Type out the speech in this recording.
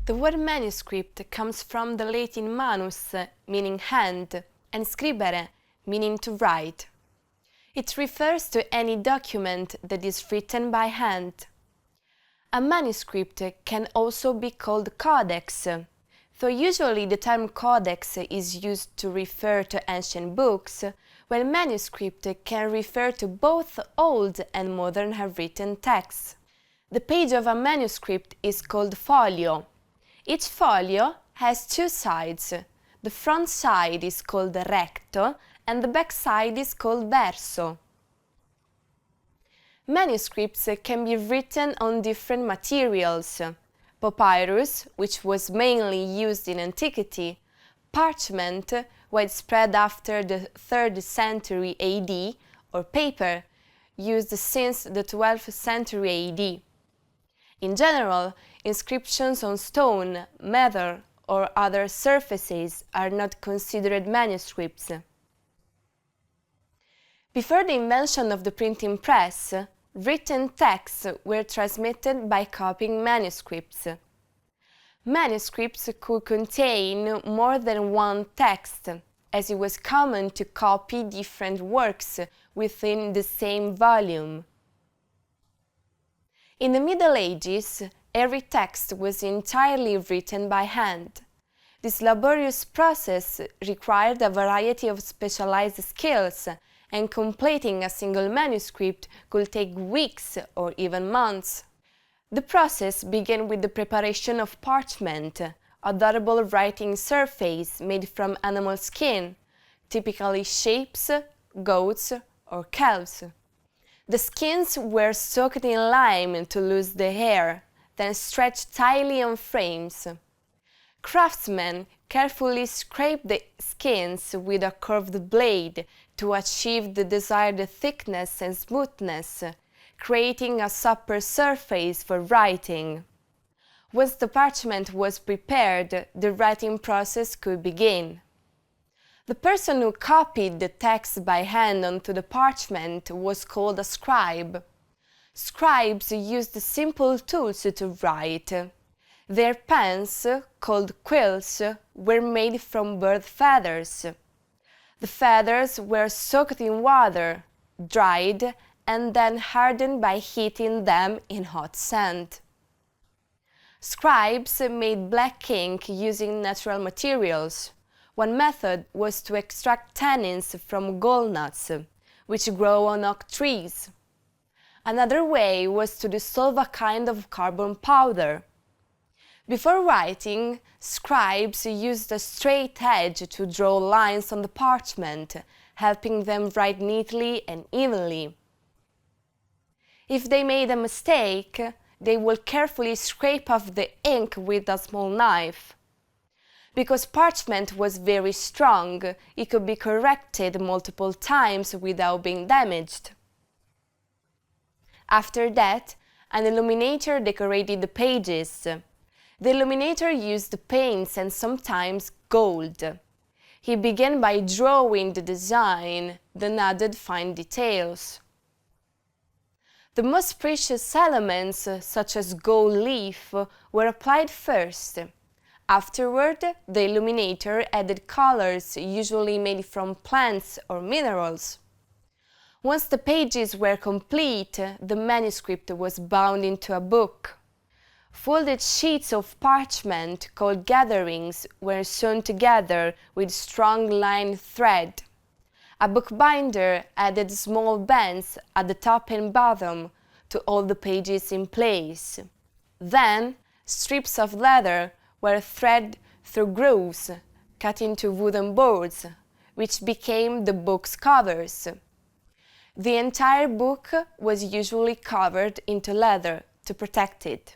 The word manuscript comes from the Latin manus, meaning hand, and scribere, meaning to write. It refers to any document that is written by hand. A manuscript can also be called codex, though usually the term codex is used to refer to ancient books, while manuscript can refer to both old and modern handwritten texts. The page of a manuscript is called folio. Each folio has two sides. The front side is called recto and the back side is called verso. Manuscripts can be written on different materials: papyrus, which was mainly used in antiquity; parchment, widespread after the 3rd century AD; or paper, used since the 12th century AD. In general, inscriptions on stone, metal, or other surfaces are not considered manuscripts. Before the invention of the printing press, written texts were transmitted by copying manuscripts. Manuscripts could contain more than one text, as it was common to copy different works within the same volume. In the Middle Ages, every text was entirely written by hand. This laborious process required a variety of specialized skills, and completing a single manuscript could take weeks or even months. The process began with the preparation of parchment, a durable writing surface made from animal skin, typically sheep, goats, or calves. The skins were soaked in lime to lose the hair, then stretched tightly on frames. Craftsmen carefully scraped the skins with a curved blade to achieve the desired thickness and smoothness, creating a supple surface for writing. Once the parchment was prepared, the writing process could begin. The person who copied the text by hand onto the parchment was called a scribe. Scribes used simple tools to write. Their pens, called quills, were made from bird feathers. The feathers were soaked in water, dried, and then hardened by heating them in hot sand. Scribes made black ink using natural materials. One method was to extract tannins from gallnuts, which grow on oak trees. Another way was to dissolve a kind of carbon powder. Before writing, scribes used a straight edge to draw lines on the parchment, helping them write neatly and evenly. If they made a mistake, they would carefully scrape off the ink with a small knife. Because parchment was very strong, it could be corrected multiple times without being damaged. After that, an illuminator decorated the pages. The illuminator used paints and sometimes gold. He began by drawing the design, then added fine details. The most precious elements, such as gold leaf, were applied first. Afterward, the illuminator added colors usually made from plants or minerals. Once the pages were complete, the manuscript was bound into a book. Folded sheets of parchment, called gatherings, were sewn together with strong lined thread. A bookbinder added small bands at the top and bottom to hold the pages in place. Then, strips of leather were threaded through grooves, cut into wooden boards, which became the book's covers. The entire book was usually covered into leather to protect it.